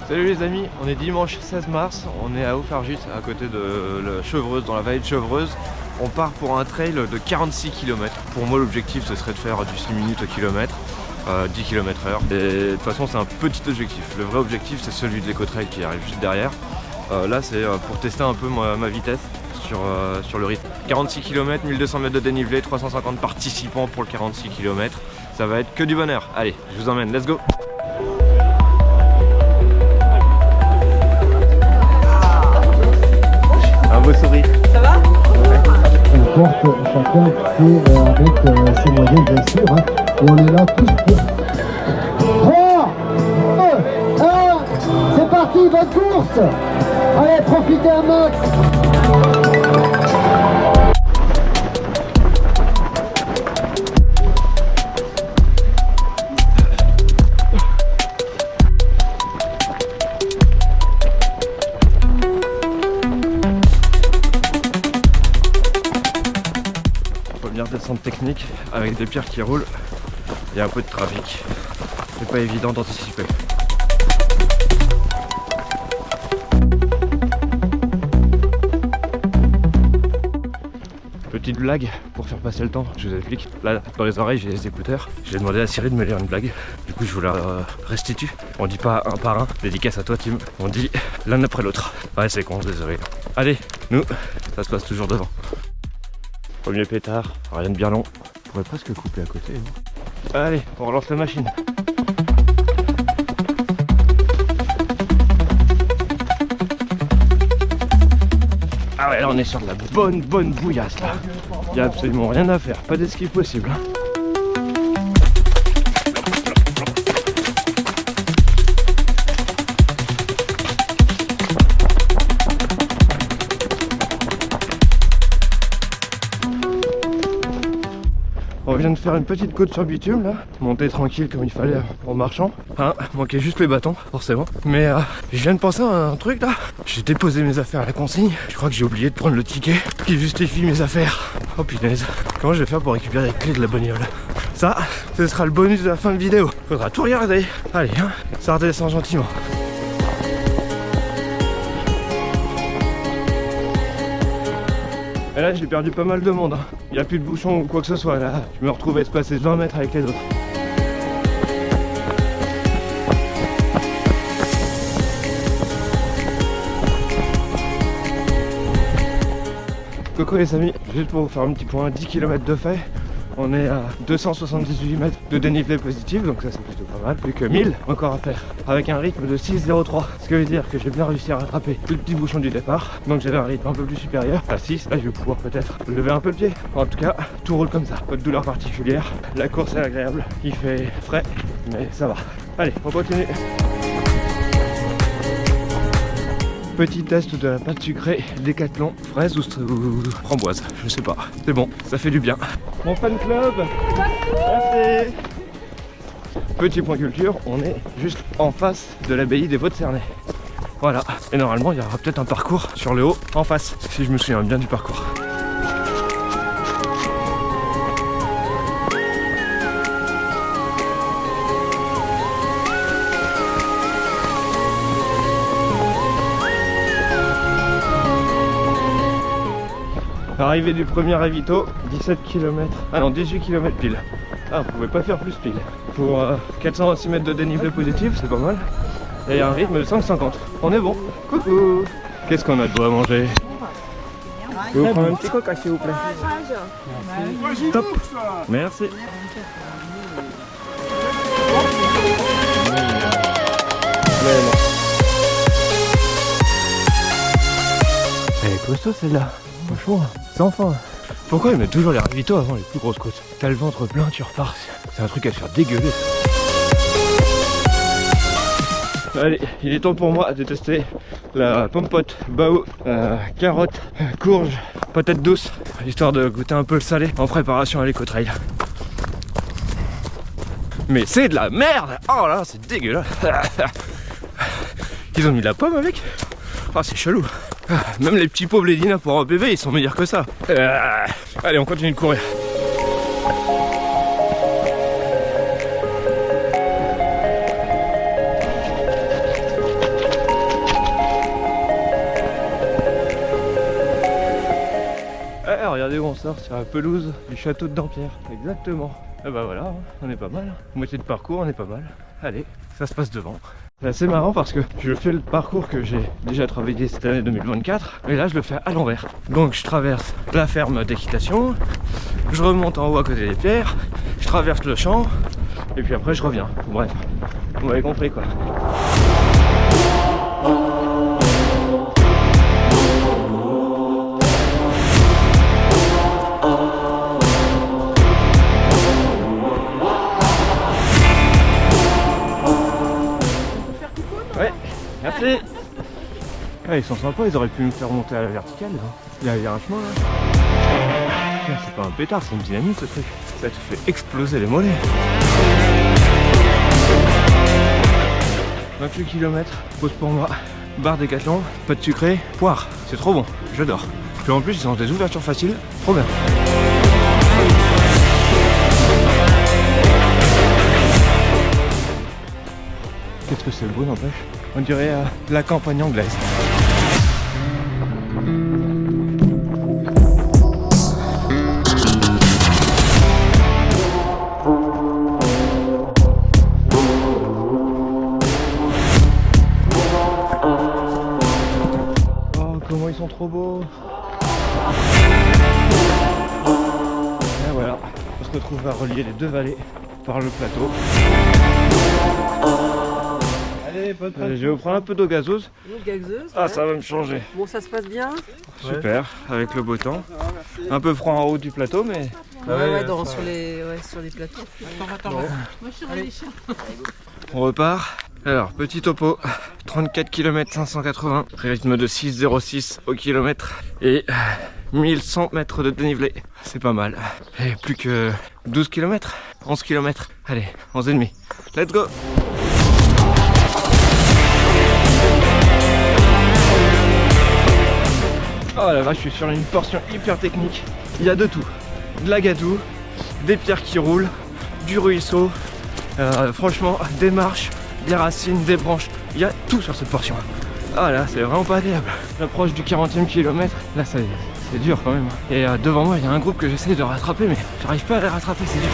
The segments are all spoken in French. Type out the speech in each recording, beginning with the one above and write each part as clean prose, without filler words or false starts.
Salut les amis, on est dimanche 16 mars, on est à Haut-Fargis, à côté de la Chevreuse, dans la vallée de Chevreuse. On part pour un trail de 46 km. Pour moi l'objectif ce serait de faire du 6 minutes au kilomètre, 10 km/h. Et de toute façon c'est un petit objectif. Le vrai objectif c'est celui de l'éco-trail qui arrive juste derrière. Là c'est pour tester un peu ma vitesse sur le rythme. 46 km, 1200 mètres de dénivelé, 350 participants pour le 46 km. Ça va être que du bonheur. Allez, je vous emmène, let's go! Un beau sourire. Ça va? On porte chacun avec ses moyens bien sûr, hein. On est là tous pour... 3, 2, 1, c'est parti, bonne course. Allez, profitez un max. Première descente technique avec des pierres qui roulent, il y a un peu de trafic, c'est pas évident d'anticiper. Petite blague pour faire passer le temps, je vous explique. Là dans les oreilles j'ai les écouteurs, j'ai demandé à Cyril de me lire une blague, du coup je vous la restitue. On dit pas un par un, dédicace à toi Tim, on dit l'un après l'autre. Ouais c'est con, désolé. Allez, nous, ça se passe toujours devant. Premier pétard, rien de bien long. On pourrait presque couper à côté. Hein. Allez, on relance la machine. Ah ouais, là on est sur de la bonne bouillasse là. Il n'y a absolument rien à faire, pas d'esquive possible. Hein. On vient de faire une petite côte sur bitume là, monter tranquille comme il fallait en marchant. Hein, manquait juste les bâtons, forcément. Mais je viens de penser à un truc là. J'ai déposé mes affaires à la consigne. Je crois que j'ai oublié de prendre le ticket qui justifie mes affaires. Oh punaise. Comment je vais faire pour récupérer les clés de la bagnole? Ça, ce sera le bonus de la fin de vidéo. Faudra tout regarder. Allez, hein, ça redescend gentiment. Et là j'ai perdu pas mal de monde, hein. Il n'y a plus de bouchons ou quoi que ce soit là. Je me retrouve espacé de 20 mètres avec les autres. Coucou les amis, juste pour vous faire un petit point, 10 km de fait. On est à 278 mètres de dénivelé positif, donc ça c'est plutôt pas mal. Plus que 1000 encore à faire, avec un rythme de 6,03. Ce qui veut dire que j'ai bien réussi à rattraper le petit bouchon du départ. Donc j'avais un rythme un peu plus supérieur, à 6. Là je vais pouvoir peut-être lever un peu le pied. En tout cas, tout roule comme ça, pas de douleur particulière. La course est agréable, il fait frais, mais ça va. Allez, on continue. Petit test de la pâte sucrée Décathlon, fraise ou framboise, je sais pas. C'est bon, ça fait du bien. Mon fan club. Merci. Petit point culture, on est juste en face de l'abbaye des Vaux-de-Cernay. Voilà, et normalement il y aura peut-être un parcours sur le haut en face, si je me souviens bien du parcours. Arrivée du premier ravito, 17 km, ah non 18 km pile. Ah on pouvait pas faire plus pile. Pour 426 mètres de dénivelé positif, c'est pas mal. Et un rythme de 5,50. On est bon. Coucou. Qu'est-ce qu'on a de beau à manger? Je vais vous prendre un petit coca s'il vous plaît. Top. Merci. Elle est costaud celle-là. Franchement, sans fin. Pourquoi ils mettent toujours les ravitaux avant les plus grosses côtes? T'as le ventre plein, tu repars. C'est un truc à se faire dégueuler. Allez, il est temps pour moi de tester la pompote, bao, carotte, courge, patate douce, histoire de goûter un peu le salé en préparation à l'éco-trail. Mais c'est de la merde! Oh là, c'est dégueulasse! Ils ont mis de la pomme avec? Ah, c'est chelou! Même les petits pauvres Lédina pour un bébé, ils sont meilleurs que ça. Allez, on continue de courir. regardez où on sort, sur la pelouse du château de Dampierre. Exactement. Et bah voilà, on est pas mal. Moitié de parcours, on est pas mal. Allez, ça se passe devant. C'est assez marrant parce que je fais le parcours que j'ai déjà travaillé cette année 2024, mais là je le fais à l'envers. Donc je traverse la ferme d'équitation, je remonte en haut à côté des pierres, je traverse le champ, et puis après je reviens. Bref, vous m'avez compris quoi. Ouais, merci. Ah, ils sont sympas, ils auraient pu nous faire monter à la verticale là. Il y a un chemin là. C'est pas un pétard, c'est une dynamite ce truc. Ça te fait exploser les mollets. 28 km, pause pour moi. Barre Décathlon, pas de sucré, poire. C'est trop bon, j'adore. Puis en plus ils ont des ouvertures faciles, trop bien. Qu'est-ce que c'est beau n'empêche. On dirait la campagne anglaise. Oh comment ils sont trop beaux. Et voilà, on se retrouve à relier les deux vallées par le plateau. Allez, je vais vous prendre un peu d'eau gazeuse. L'eau gazeuse. Ah, ouais. ça va me changer. Bon, ça se passe bien. Super, avec le beau temps. Un peu froid en haut du plateau, mais. Sur les plateaux. On repart. Alors, petit topo, 34 km 580, rythme de 6,06 au kilomètre et 1100 mètres de dénivelé. C'est pas mal. Et plus que 12 km, 11 km. Allez, 11,5. Let's go! Oh la vache, je suis sur une portion hyper technique. Il y a de tout. De la gadoue, des pierres qui roulent, du ruisseau, franchement, des marches, des racines, des branches. Il y a tout sur cette portion. Ah là, c'est vraiment pas agréable. J'approche du 40e kilomètre. Là, c'est dur quand même. Et devant moi, il y a un groupe que j'essaie de rattraper, mais j'arrive pas à les rattraper, c'est dur.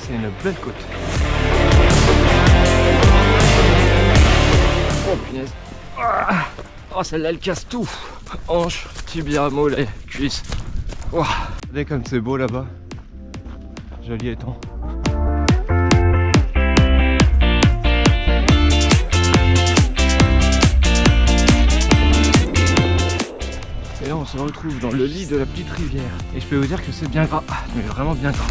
C'est une belle côte. Oh punaise. Oh celle-là elle casse tout. Hanche, tibia, mollet, cuisse. Oh. Regardez comme c'est beau là-bas. Joli étang. Et là on se retrouve dans le lit de la petite rivière. Et je peux vous dire que c'est bien gras. Mais vraiment bien gras.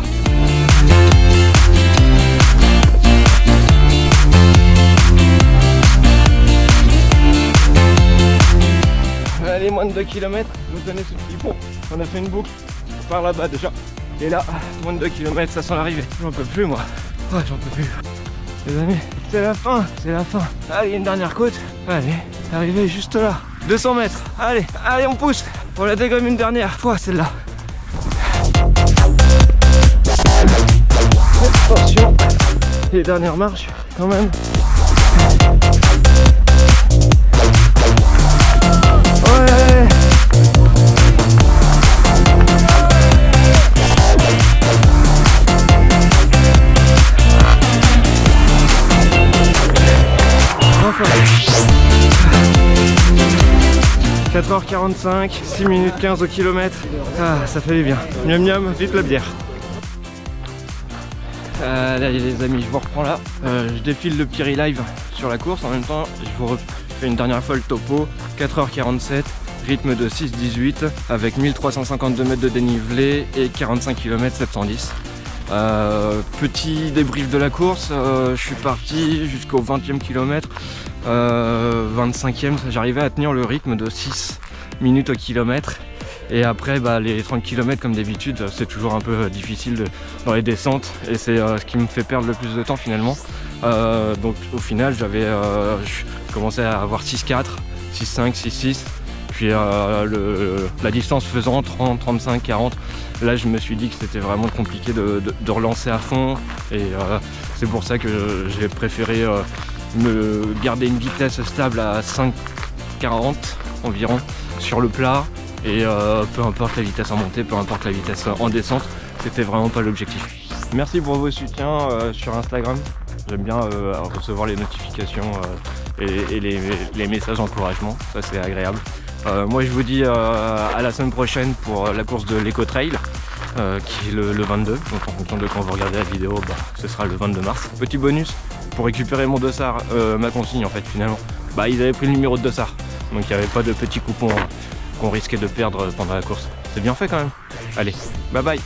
Allez, moins de 2 km, vous donnez ce petit pont. On a fait une boucle par là-bas déjà. Et là, moins de 2 km, ça sent l'arrivée. J'en peux plus moi. Oh, j'en peux plus. Les amis, c'est la fin, c'est la fin. Allez, une dernière côte. Allez, arrivée juste là. 200 mètres. Allez, allez, on pousse. On la dégomme une dernière fois, celle-là. Attention, les dernières marches quand même. Ouais. Enfin. 4h45, 6 minutes 15 au kilomètre. Ah, ça fait du bien. Miam miam, vive la bière. Là les amis, je vous reprends là. Je défile le Piri Live sur la course. En même temps, je vous refais une dernière fois le topo. 4h47, rythme de 6,18 avec 1352 mètres de dénivelé et 45 km 710. Petit débrief de la course, je suis parti jusqu'au 20e kilomètre, 25e, j'arrivais à tenir le rythme de 6 minutes au kilomètre. Et après les 30 km comme d'habitude c'est toujours un peu difficile dans les descentes et c'est ce qui me fait perdre le plus de temps finalement. Donc au final je commençais à avoir 6,4, 6,5, 6,6. Je puis la distance faisant 30, 35, 40, là je me suis dit que c'était vraiment compliqué de relancer à fond, et c'est pour ça que j'ai préféré me garder une vitesse stable à 5,40 environ sur le plat, et peu importe la vitesse en montée, peu importe la vitesse en descente, c'était vraiment pas l'objectif. Merci pour vos soutiens sur Instagram, j'aime bien recevoir les notifications et les messages d'encouragement, ça c'est agréable. Moi je vous dis à la semaine prochaine pour la course de l'Eco-Trail qui est le 22, donc en fonction de quand vous regardez la vidéo, ce sera le 22 mars. Petit bonus, pour récupérer mon dossard, ma consigne en fait finalement, ils avaient pris le numéro de dossard, donc il n'y avait pas de petits coupons qu'on risquait de perdre pendant la course. C'est bien fait quand même. Allez, bye bye.